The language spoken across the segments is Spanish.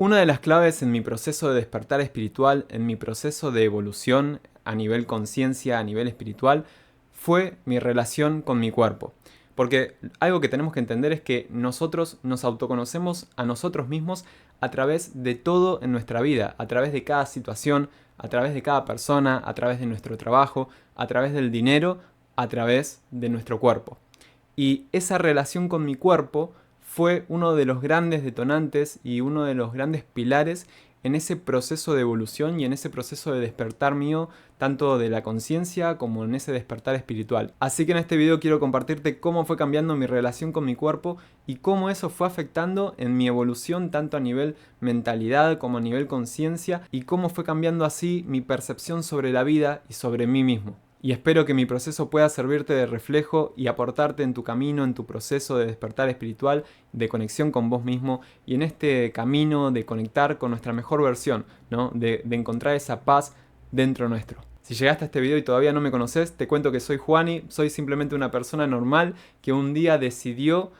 Una de las claves en mi proceso de despertar espiritual, en mi proceso de evolución a nivel conciencia, a nivel espiritual, fue mi relación con mi cuerpo. Porque algo que tenemos que entender es que nosotros nos autoconocemos a nosotros mismos a través de todo en nuestra vida, a través de cada situación, a través de cada persona, a través de nuestro trabajo, a través del dinero, a través de nuestro cuerpo. Y esa relación con mi cuerpo fue uno de los grandes detonantes y uno de los grandes pilares en ese proceso de evolución y en ese proceso de despertar mío, tanto de la conciencia como en ese despertar espiritual. Así que en este video quiero compartirte cómo fue cambiando mi relación con mi cuerpo y cómo eso fue afectando en mi evolución tanto a nivel mentalidad como a nivel conciencia y cómo fue cambiando así mi percepción sobre la vida y sobre mí mismo. Y espero que mi proceso pueda servirte de reflejo y aportarte en tu camino, en tu proceso de despertar espiritual, de conexión con vos mismo y en este camino de conectar con nuestra mejor versión, ¿no? De encontrar esa paz dentro nuestro. Si llegaste a este video y todavía no me conoces, te cuento que soy Juani, soy simplemente una persona normal que un día decidió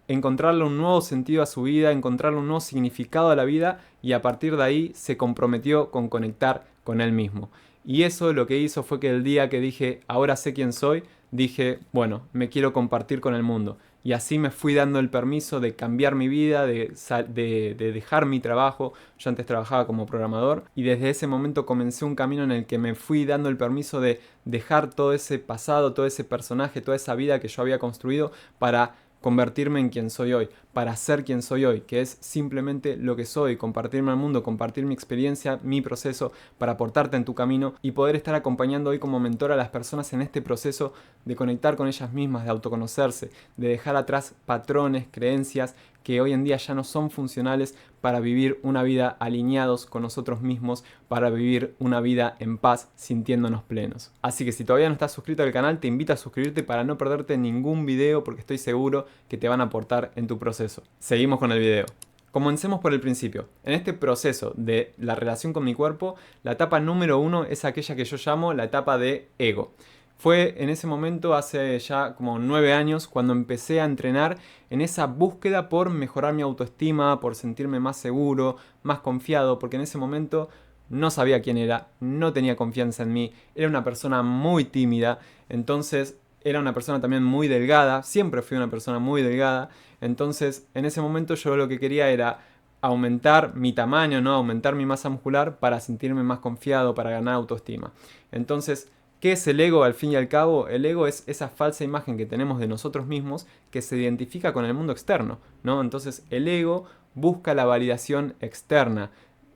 encontrarle un nuevo sentido a su vida, encontrarle un nuevo significado a la vida y a partir de ahí se comprometió con conectar con él mismo. Y eso lo que hizo fue que el día que dije, ahora sé quién soy, dije, bueno, me quiero compartir con el mundo. Y así me fui dando el permiso de cambiar mi vida, de dejar mi trabajo. Yo antes trabajaba como programador y desde ese momento comencé un camino en el que me fui dando el permiso de dejar todo ese pasado, todo ese personaje, toda esa vida que yo había construido para convertirme en quien soy hoy, para ser quien soy hoy, que es simplemente lo que soy, compartirme al mundo, compartir mi experiencia, mi proceso, para aportarte en tu camino y poder estar acompañando hoy como mentor a las personas en este proceso de conectar con ellas mismas, de autoconocerse, de dejar atrás patrones, creencias que hoy en día ya no son funcionales para vivir una vida alineados con nosotros mismos, para vivir una vida en paz, sintiéndonos plenos. Así que si todavía no estás suscrito al canal, te invito a suscribirte para no perderte ningún video porque estoy seguro que te van a aportar en tu proceso. Seguimos con el video. Comencemos por el principio. En este proceso de la relación con mi cuerpo, la etapa número 1 es aquella que yo llamo la etapa de ego. Fue en ese momento, hace ya como 9 años, cuando empecé a entrenar en esa búsqueda por mejorar mi autoestima, por sentirme más seguro, más confiado, porque en ese momento no sabía quién era, no tenía confianza en mí, era una persona muy tímida, entonces era una persona también muy delgada, siempre fui una persona muy delgada, entonces en ese momento yo lo que quería era aumentar mi tamaño, ¿no? Aumentar mi masa muscular para sentirme más confiado, para ganar autoestima. Entonces, ¿qué es el ego al fin y al cabo? El ego es esa falsa imagen que tenemos de nosotros mismos que se identifica con el mundo externo, ¿no? Entonces el ego busca la validación externa,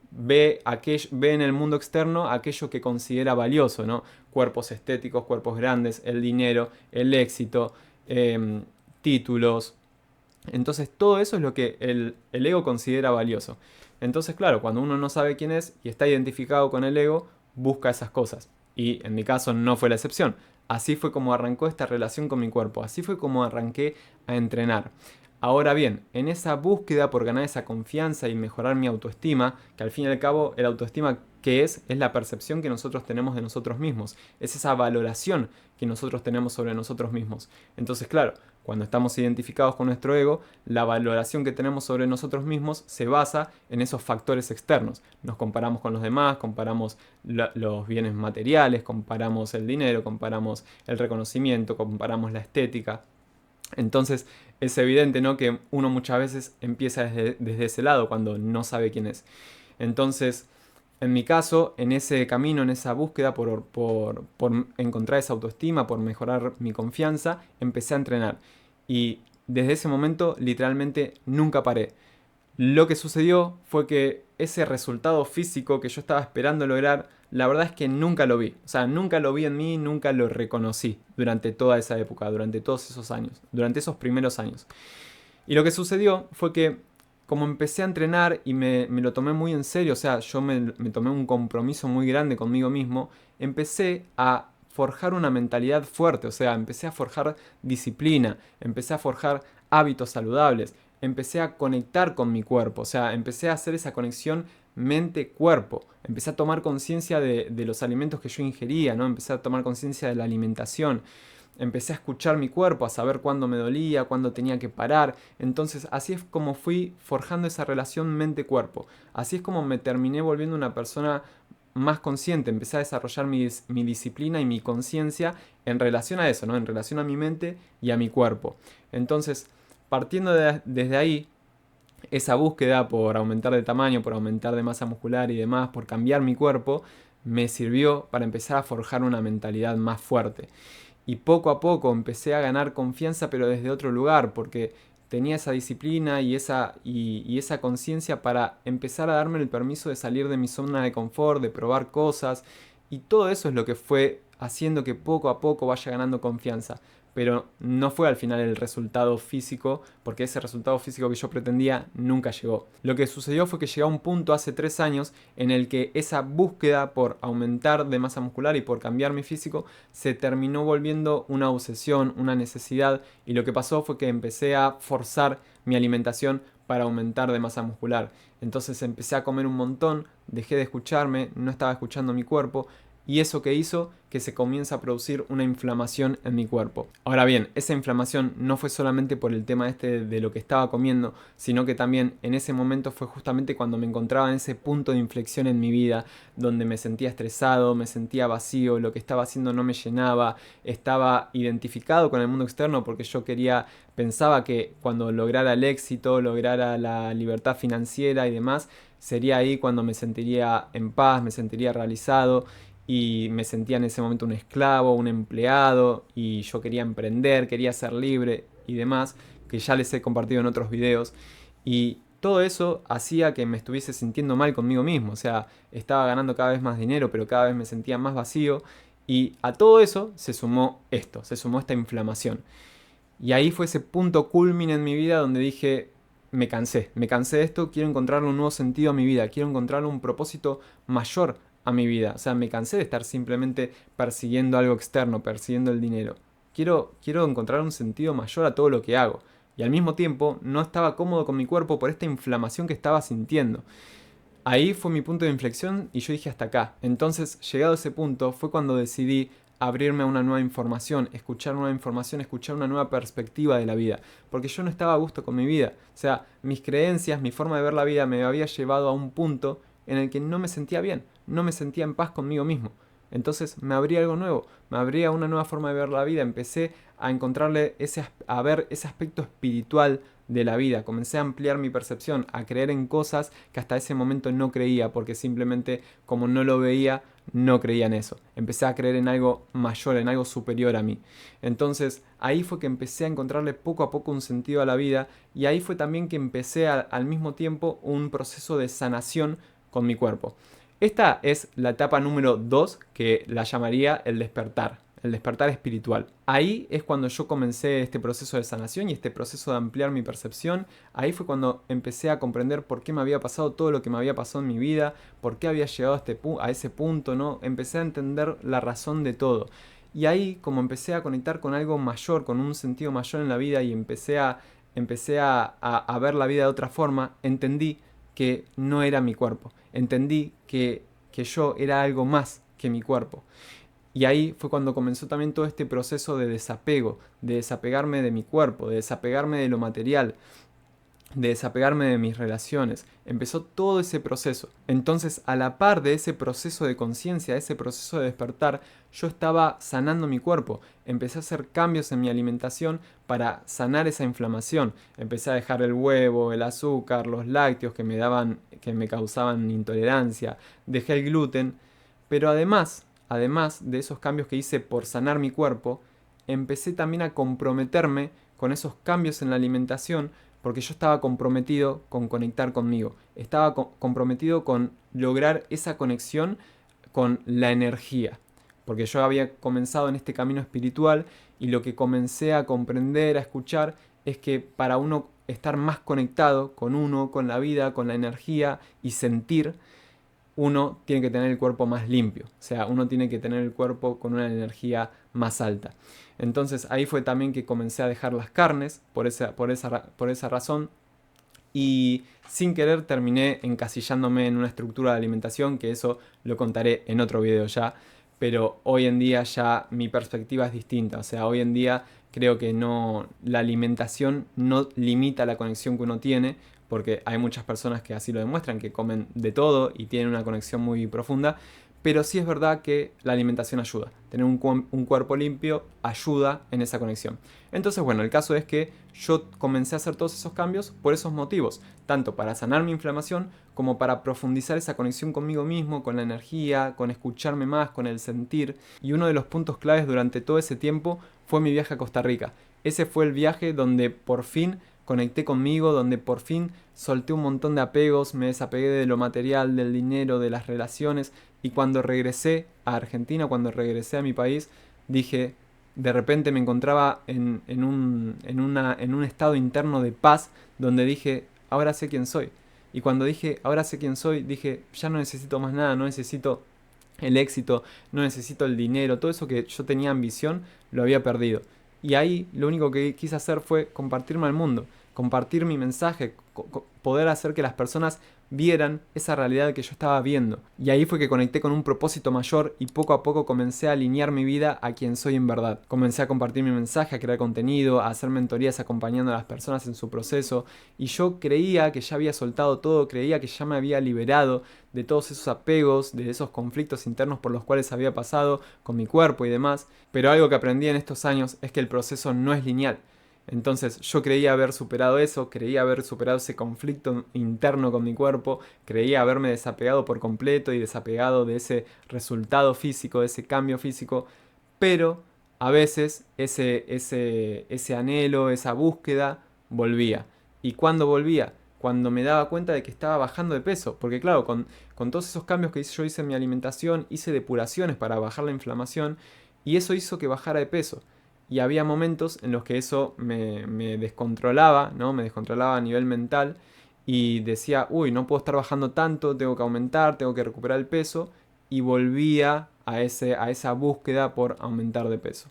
ve en el mundo externo aquello que considera valioso, ¿no? Cuerpos estéticos, cuerpos grandes, el dinero, el éxito, títulos. Entonces todo eso es lo que el ego considera valioso. Entonces claro, cuando uno no sabe quién es y está identificado con el ego, busca esas cosas. Y en mi caso no fue la excepción. Así fue como arrancó esta relación con mi cuerpo. Así fue como arranqué a entrenar. Ahora bien, en esa búsqueda por ganar esa confianza y mejorar mi autoestima, que al fin y al cabo el autoestima que es la percepción que nosotros tenemos de nosotros mismos, es esa valoración que nosotros tenemos sobre nosotros mismos. Entonces, claro, cuando estamos identificados con nuestro ego, la valoración que tenemos sobre nosotros mismos se basa en esos factores externos. Nos comparamos con los demás, comparamos los bienes materiales, comparamos el dinero, comparamos el reconocimiento, comparamos la estética. Entonces es evidente, ¿no?, que uno muchas veces empieza desde ese lado cuando no sabe quién es. Entonces, en mi caso, en ese camino, en esa búsqueda por encontrar esa autoestima, por mejorar mi confianza, empecé a entrenar. Y desde ese momento, literalmente, nunca paré. Lo que sucedió fue que ese resultado físico que yo estaba esperando lograr, la verdad es que nunca lo vi. O sea, nunca lo vi en mí, nunca lo reconocí durante toda esa época, durante todos esos años, durante esos primeros años. Y lo que sucedió fue que como empecé a entrenar y me lo tomé muy en serio, o sea, yo me tomé un compromiso muy grande conmigo mismo, empecé a forjar una mentalidad fuerte, o sea, empecé a forjar disciplina, empecé a forjar hábitos saludables, empecé a conectar con mi cuerpo, o sea, empecé a hacer esa conexión mente-cuerpo, empecé a tomar conciencia de los alimentos que yo ingería, ¿no? Empecé a tomar conciencia de la alimentación, empecé a escuchar mi cuerpo, a saber cuándo me dolía, cuándo tenía que parar. Entonces así es como fui forjando esa relación mente-cuerpo. Así es como me terminé volviendo una persona más consciente. Empecé a desarrollar mi disciplina y mi conciencia en relación a eso, ¿no? En relación a mi mente y a mi cuerpo. Entonces, partiendo desde ahí, esa búsqueda por aumentar de tamaño, por aumentar de masa muscular y demás, por cambiar mi cuerpo, me sirvió para empezar a forjar una mentalidad más fuerte. Y poco a poco empecé a ganar confianza, pero desde otro lugar, porque tenía esa disciplina y esa conciencia para empezar a darme el permiso de salir de mi zona de confort, de probar cosas. Y todo eso es lo que fue haciendo que poco a poco vaya ganando confianza. Pero no fue al final el resultado físico, porque ese resultado físico que yo pretendía nunca llegó. Lo que sucedió fue que llegó a un punto hace 3 años en el que esa búsqueda por aumentar de masa muscular y por cambiar mi físico se terminó volviendo una obsesión, una necesidad, y lo que pasó fue que empecé a forzar mi alimentación para aumentar de masa muscular. Entonces empecé a comer un montón, dejé de escucharme, no estaba escuchando mi cuerpo, y eso que hizo que se comienza a producir una inflamación en mi cuerpo. Ahora bien, esa inflamación no fue solamente por el tema este de lo que estaba comiendo, sino que también en ese momento fue justamente cuando me encontraba en ese punto de inflexión en mi vida, donde me sentía estresado, me sentía vacío, lo que estaba haciendo no me llenaba, estaba identificado con el mundo externo porque yo pensaba que cuando lograra el éxito, lograra la libertad financiera y demás, sería ahí cuando me sentiría en paz, me sentiría realizado, y me sentía en ese momento un esclavo, un empleado, y yo quería emprender, quería ser libre y demás, que ya les he compartido en otros videos. Y todo eso hacía que me estuviese sintiendo mal conmigo mismo. O sea, estaba ganando cada vez más dinero, pero cada vez me sentía más vacío. Y a todo eso se sumó esto, se sumó esta inflamación. Y ahí fue ese punto culmine en mi vida donde dije, me cansé de esto, quiero encontrarle un nuevo sentido a mi vida, quiero encontrarle un propósito mayor a mi vida. O sea, me cansé de estar simplemente persiguiendo algo externo, persiguiendo el dinero. Quiero encontrar un sentido mayor a todo lo que hago. Y al mismo tiempo no estaba cómodo con mi cuerpo por esta inflamación que estaba sintiendo. Ahí fue mi punto de inflexión y yo dije hasta acá. Entonces, llegado a ese punto, fue cuando decidí abrirme a una nueva información, escuchar una nueva perspectiva de la vida. Porque yo no estaba a gusto con mi vida. O sea, mis creencias, mi forma de ver la vida me había llevado a un punto en el que no me sentía bien, no me sentía en paz conmigo mismo. Entonces me abrí algo nuevo, me abrí a una nueva forma de ver la vida, empecé a encontrarle a ver ese aspecto espiritual de la vida, comencé a ampliar mi percepción, a creer en cosas que hasta ese momento no creía, porque simplemente como no lo veía, no creía en eso. Empecé a creer en algo mayor, en algo superior a mí. Entonces ahí fue que empecé a encontrarle poco a poco un sentido a la vida, y ahí fue también que empecé al mismo tiempo un proceso de sanación con mi cuerpo. Esta es la etapa número 2, que la llamaría el despertar espiritual. Ahí es cuando yo comencé este proceso de sanación y este proceso de ampliar mi percepción. Ahí fue cuando empecé a comprender por qué me había pasado todo lo que me había pasado en mi vida, por qué había llegado a ese punto, ¿no? Empecé a entender la razón de todo. Y ahí, como empecé a conectar con algo mayor, con un sentido mayor en la vida, y empecé a ver la vida de otra forma, entendí que no era mi cuerpo. Entendí que yo era algo más que mi cuerpo. Y ahí fue cuando comenzó también todo este proceso de desapego, de desapegarme de mi cuerpo, de desapegarme de lo material, de desapegarme de mis relaciones. Empezó todo ese proceso. Entonces, a la par de ese proceso de conciencia, ese proceso de despertar, yo estaba sanando mi cuerpo. Empecé a hacer cambios en mi alimentación para sanar esa inflamación. Empecé a dejar el huevo, el azúcar, los lácteos que me causaban intolerancia. Dejé el gluten. Pero además de esos cambios que hice por sanar mi cuerpo, empecé también a comprometerme con esos cambios en la alimentación, porque yo estaba comprometido con conectar conmigo, estaba comprometido con lograr esa conexión con la energía, porque yo había comenzado en este camino espiritual, y lo que comencé a comprender, a escuchar, es que para uno estar más conectado con uno, con la vida, con la energía y sentir, uno tiene que tener el cuerpo más limpio, o sea, uno tiene que tener el cuerpo con una energía más alta. Entonces ahí fue también que comencé a dejar las carnes por esa razón, y sin querer terminé encasillándome en una estructura de alimentación, que eso lo contaré en otro video ya. pero hoy en día ya mi perspectiva es distinta. O sea, hoy en día creo que no, la alimentación no limita la conexión que uno tiene, porque hay muchas personas que así lo demuestran, que comen de todo y tienen una conexión muy profunda, pero sí es verdad que la alimentación ayuda. Tener un cuerpo limpio ayuda en esa conexión. Entonces, bueno, el caso es que yo comencé a hacer todos esos cambios por esos motivos, tanto para sanar mi inflamación como para profundizar esa conexión conmigo mismo, con la energía, con escucharme más, con el sentir. Y uno de los puntos claves durante todo ese tiempo fue mi viaje a Costa Rica. Ese fue el viaje donde por fin conecté conmigo, donde por fin solté un montón de apegos, me desapegué de lo material, del dinero, de las relaciones, y cuando regresé a Argentina, cuando regresé a mi país, dije, de repente me encontraba en un estado interno de paz, donde dije, ahora sé quién soy. Y cuando dije, ahora sé quién soy, dije, ya no necesito más nada, no necesito el éxito, no necesito el dinero, todo eso que yo tenía ambición, lo había perdido. Y ahí lo único que quise hacer fue compartirme al mundo, compartir mi mensaje, poder hacer que las personas vieran esa realidad que yo estaba viendo. Y ahí fue que conecté con un propósito mayor y poco a poco comencé a alinear mi vida a quien soy en verdad. Comencé a compartir mi mensaje, a crear contenido, a hacer mentorías acompañando a las personas en su proceso, y yo creía que ya había soltado todo, creía que ya me había liberado de todos esos apegos, de esos conflictos internos por los cuales había pasado con mi cuerpo y demás, pero algo que aprendí en estos años es que el proceso no es lineal. Entonces yo creía haber superado eso, creía haber superado ese conflicto interno con mi cuerpo, creía haberme desapegado por completo y desapegado de ese resultado físico, de ese cambio físico, pero a veces ese anhelo, esa búsqueda volvía. ¿Y cuándo volvía? Cuando me daba cuenta de que estaba bajando de peso, porque claro, con todos esos cambios que yo hice en mi alimentación, hice depuraciones para bajar la inflamación y eso hizo que bajara de peso. Y había momentos en los que eso me descontrolaba, ¿no? Me descontrolaba a nivel mental y decía, uy, no puedo estar bajando tanto, tengo que aumentar, tengo que recuperar el peso, y volvía a esa búsqueda por aumentar de peso.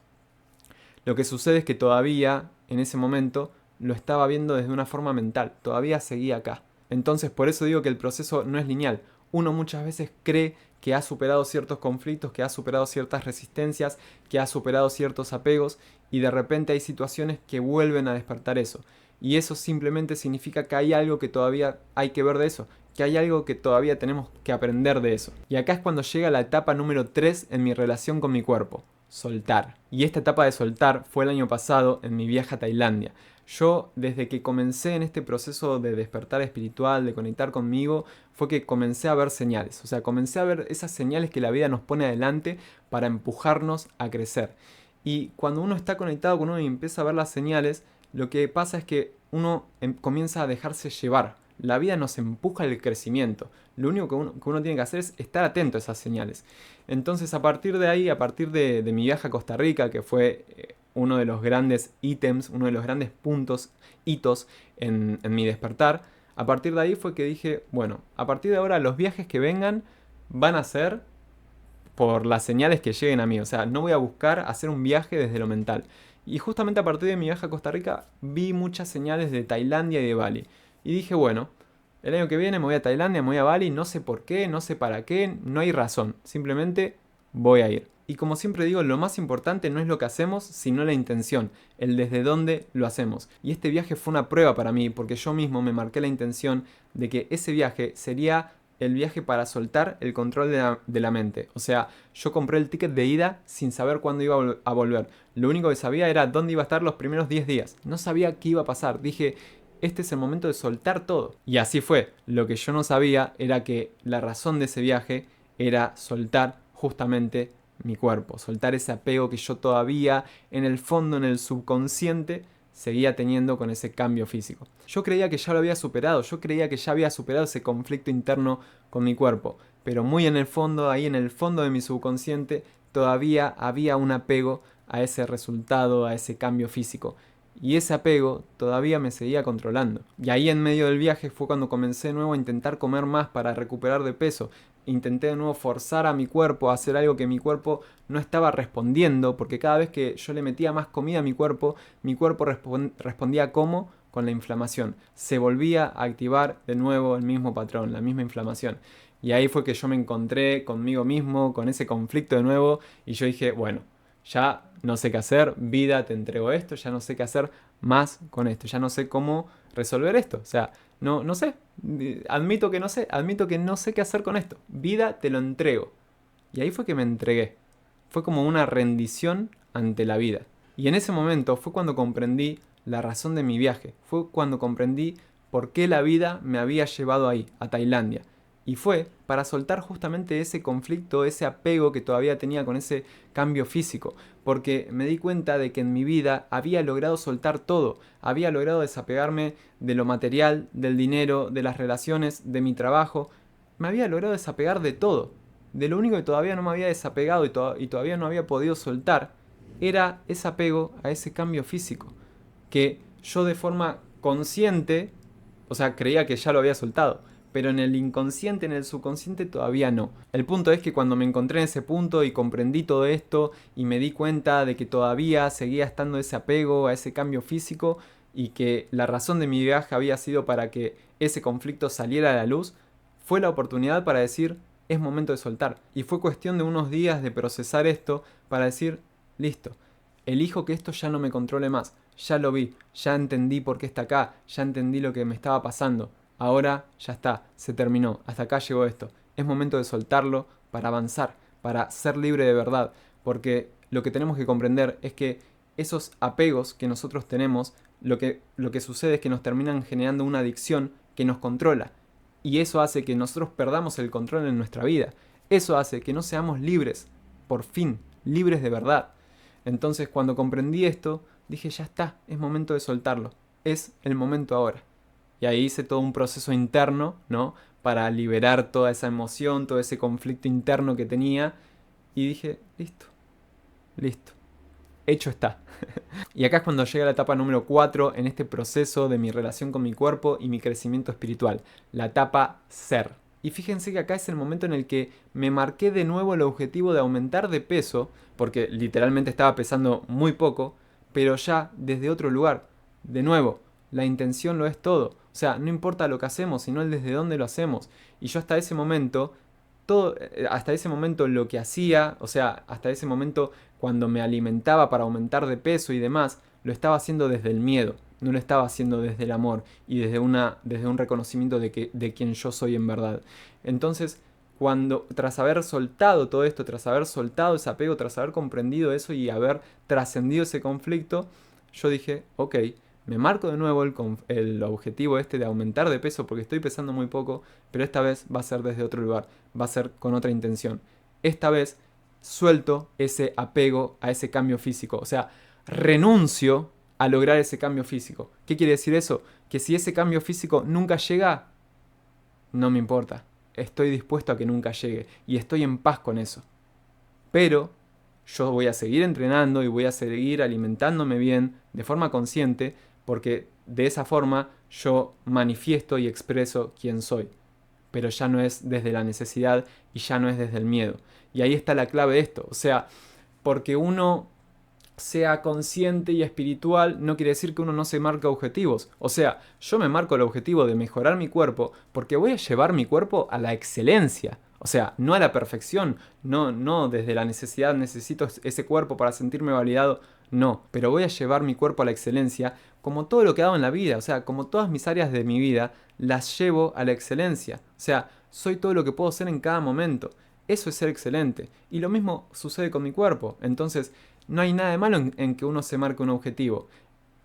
Lo que sucede es que todavía, en ese momento, lo estaba viendo desde una forma mental, todavía seguía acá. Entonces, por eso digo que el proceso no es lineal. Uno muchas veces cree que ha superado ciertos conflictos, que ha superado ciertas resistencias, que ha superado ciertos apegos, y de repente hay situaciones que vuelven a despertar eso. Y eso simplemente significa que hay algo que todavía hay que ver de eso, que hay algo que todavía tenemos que aprender de eso. Y acá es cuando llega la etapa número 3 en mi relación con mi cuerpo: soltar. Y esta etapa de soltar fue el año pasado en mi viaje a Tailandia. Yo, desde que comencé en este proceso de despertar espiritual, de conectar conmigo, fue que comencé a ver señales. O sea, comencé a ver esas señales que la vida nos pone adelante para empujarnos a crecer. Y cuando uno está conectado con uno y empieza a ver las señales, lo que pasa es que uno comienza a dejarse llevar. La vida nos empuja al crecimiento. Lo único que uno tiene que hacer es estar atento a esas señales. Entonces, a partir de ahí, a partir de mi viaje a Costa Rica, que fue uno de los grandes ítems, uno de los grandes puntos, hitos en mi despertar, a partir de ahí fue que dije, bueno, a partir de ahora los viajes que vengan van a ser por las señales que lleguen a mí. O sea, no voy a buscar hacer un viaje desde lo mental. Y justamente a partir de mi viaje a Costa Rica vi muchas señales de Tailandia y de Bali. Y dije, bueno, el año que viene me voy a Tailandia, me voy a Bali, no sé por qué, no sé para qué, no hay razón. Simplemente voy a ir. Y como siempre digo, lo más importante no es lo que hacemos, sino la intención, el desde dónde lo hacemos. Y este viaje fue una prueba para mí, porque yo mismo me marqué la intención de que ese viaje sería el viaje para soltar el control de la mente. O sea, yo compré el ticket de ida sin saber cuándo iba a volver. Lo único que sabía era dónde iba a estar los primeros 10 días. No sabía qué iba a pasar. Dije, este es el momento de soltar todo. Y así fue. Lo que yo no sabía era que la razón de ese viaje era soltar justamente mi cuerpo. Soltar ese apego que yo todavía, en el fondo, en el subconsciente, seguía teniendo con ese cambio físico. Yo creía que ya lo había superado, yo creía que ya había superado ese conflicto interno con mi cuerpo, pero muy en el fondo, ahí en el fondo de mi subconsciente, todavía había un apego a ese resultado, a ese cambio físico. Y ese apego todavía me seguía controlando. Y ahí en medio del viaje fue cuando comencé de nuevo a intentar comer más para recuperar de peso. Intenté de nuevo forzar a mi cuerpo a hacer algo que mi cuerpo no estaba respondiendo, porque cada vez que yo le metía más comida a mi cuerpo respondía como con la inflamación. Se volvía a activar de nuevo el mismo patrón, la misma inflamación. Y ahí fue que yo me encontré conmigo mismo, con ese conflicto de nuevo, y yo dije, bueno, ya no sé qué hacer, vida, te entrego esto, ya no sé qué hacer más con esto, ya no sé cómo resolver esto. O sea, no sé, admito que no sé qué hacer con esto. Vida, te lo entrego. Y ahí fue que me entregué. Fue como una rendición ante la vida. Y en ese momento fue cuando comprendí la razón de mi viaje. Fue cuando comprendí por qué la vida me había llevado ahí, a Tailandia. Y fue para soltar justamente ese conflicto, ese apego que todavía tenía con ese cambio físico. Porque me di cuenta de que en mi vida había logrado soltar todo. Había logrado desapegarme de lo material, del dinero, de las relaciones, de mi trabajo. Me había logrado desapegar de todo. De lo único que todavía no me había desapegado y todavía no había podido soltar era ese apego a ese cambio físico. Que yo de forma consciente, o sea, creía que ya lo había soltado, pero en el inconsciente, en el subconsciente todavía no. El punto es que cuando me encontré en ese punto y comprendí todo esto y me di cuenta de que todavía seguía estando ese apego a ese cambio físico y que la razón de mi viaje había sido para que ese conflicto saliera a la luz, fue la oportunidad para decir, es momento de soltar. Y fue cuestión de unos días de procesar esto para decir, listo, elijo que esto ya no me controle más. Ya lo vi, ya entendí por qué está acá, ya entendí lo que me estaba pasando. Ahora ya está, se terminó, hasta acá llegó esto. Es momento de soltarlo para avanzar, para ser libre de verdad. Porque lo que tenemos que comprender es que esos apegos que nosotros tenemos, lo que sucede es que nos terminan generando una adicción que nos controla. Y eso hace que nosotros perdamos el control en nuestra vida. Eso hace que no seamos libres, por fin, libres de verdad. Entonces cuando comprendí esto, dije, ya está, es momento de soltarlo. Es el momento ahora. Y ahí hice todo un proceso interno, ¿no? Para liberar toda esa emoción, todo ese conflicto interno que tenía. Y dije, listo, listo, hecho está. Y acá es cuando llega la etapa número 4 en este proceso de mi relación con mi cuerpo y mi crecimiento espiritual. La etapa ser. Y fíjense que acá es el momento en el que me marqué de nuevo el objetivo de aumentar de peso, porque literalmente estaba pesando muy poco, pero ya desde otro lugar. De nuevo, la intención lo es todo. O sea, no importa lo que hacemos, sino el desde dónde lo hacemos. Y yo hasta ese momento lo que hacía, o sea, hasta ese momento cuando me alimentaba para aumentar de peso y demás, lo estaba haciendo desde el miedo, no lo estaba haciendo desde el amor y desde un reconocimiento de quién yo soy en verdad. Entonces, tras haber soltado todo esto, tras haber soltado ese apego, tras haber comprendido eso y haber trascendido ese conflicto, yo dije, ok, me marco de nuevo el objetivo este de aumentar de peso porque estoy pesando muy poco, pero esta vez va a ser desde otro lugar, va a ser con otra intención. Esta vez suelto ese apego a ese cambio físico, o sea, renuncio a lograr ese cambio físico. ¿Qué quiere decir eso? Que si ese cambio físico nunca llega, no me importa. Estoy dispuesto a que nunca llegue y estoy en paz con eso. Pero yo voy a seguir entrenando y voy a seguir alimentándome bien de forma consciente porque de esa forma yo manifiesto y expreso quién soy. Pero ya no es desde la necesidad y ya no es desde el miedo. Y ahí está la clave de esto. O sea, porque uno sea consciente y espiritual no quiere decir que uno no se marque objetivos. O sea, yo me marco el objetivo de mejorar mi cuerpo porque voy a llevar mi cuerpo a la excelencia. O sea, no a la perfección, no desde la necesidad, necesito ese cuerpo para sentirme validado, no, pero voy a llevar mi cuerpo a la excelencia como todo lo que hago en la vida, o sea, como todas mis áreas de mi vida, las llevo a la excelencia. O sea, soy todo lo que puedo ser en cada momento. Eso es ser excelente. Y lo mismo sucede con mi cuerpo. Entonces, no hay nada de malo en que uno se marque un objetivo.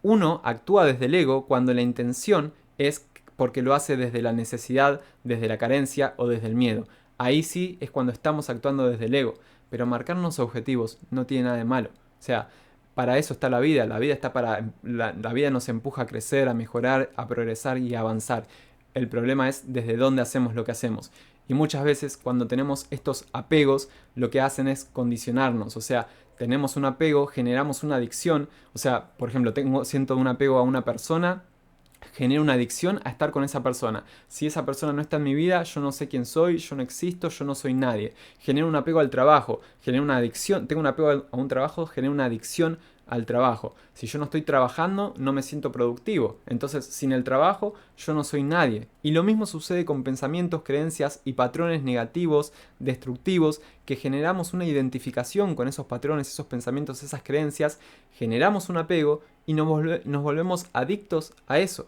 Uno actúa desde el ego cuando la intención es porque lo hace desde la necesidad, desde la carencia o desde el miedo. Ahí sí es cuando estamos actuando desde el ego. Pero marcarnos objetivos no tiene nada de malo. O sea, para eso está la vida. La vida está la vida nos empuja a crecer, a mejorar, a progresar y a avanzar. El problema es desde dónde hacemos lo que hacemos. Y muchas veces cuando tenemos estos apegos, lo que hacen es condicionarnos. O sea, tenemos un apego, generamos una adicción. O sea, por ejemplo, siento un apego a una persona, genero una adicción a estar con esa persona. Si esa persona no está en mi vida, yo no sé quién soy, yo no existo, yo no soy nadie. Genero un apego al trabajo, genero una adicción, tengo un apego a un trabajo, genero una adicción al trabajo. Si yo no estoy trabajando, no me siento productivo. Entonces, sin el trabajo, yo no soy nadie. Y lo mismo sucede con pensamientos, creencias y patrones negativos, destructivos, que generamos una identificación con esos patrones, esos pensamientos, esas creencias, generamos un apego y nos volvemos adictos a eso.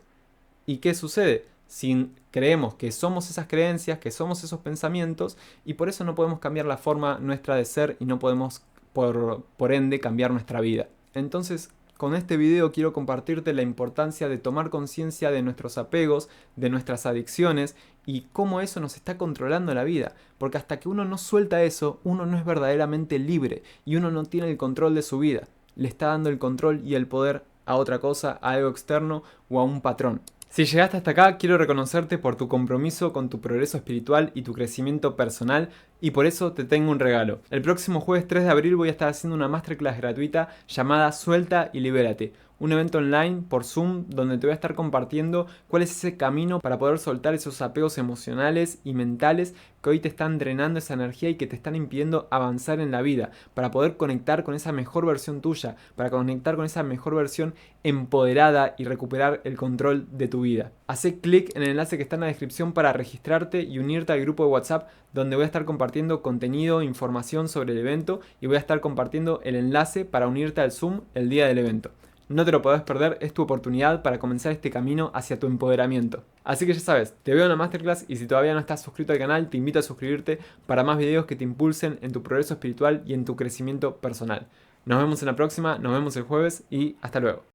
¿Y qué sucede? Si creemos que somos esas creencias, que somos esos pensamientos, y por eso no podemos cambiar la forma nuestra de ser y no podemos, por ende, cambiar nuestra vida. Entonces, con este video quiero compartirte la importancia de tomar conciencia de nuestros apegos, de nuestras adicciones y cómo eso nos está controlando la vida. Porque hasta que uno no suelta eso, uno no es verdaderamente libre y uno no tiene el control de su vida. Le está dando el control y el poder a otra cosa, a algo externo o a un patrón. Si llegaste hasta acá, quiero reconocerte por tu compromiso con tu progreso espiritual y tu crecimiento personal, y por eso te tengo un regalo. El próximo jueves 3 de abril voy a estar haciendo una masterclass gratuita llamada Suelta y Libérate. Un evento online por Zoom donde te voy a estar compartiendo cuál es ese camino para poder soltar esos apegos emocionales y mentales que hoy te están drenando esa energía y que te están impidiendo avanzar en la vida, para poder conectar con esa mejor versión tuya, para conectar con esa mejor versión empoderada y recuperar el control de tu vida. Hacé clic en el enlace que está en la descripción para registrarte y unirte al grupo de WhatsApp donde voy a estar compartiendo contenido, información sobre el evento y voy a estar compartiendo el enlace para unirte al Zoom el día del evento. No te lo podés perder, es tu oportunidad para comenzar este camino hacia tu empoderamiento. Así que ya sabes, te veo en la masterclass y si todavía no estás suscrito al canal, te invito a suscribirte para más videos que te impulsen en tu progreso espiritual y en tu crecimiento personal. Nos vemos en la próxima, nos vemos el jueves y hasta luego.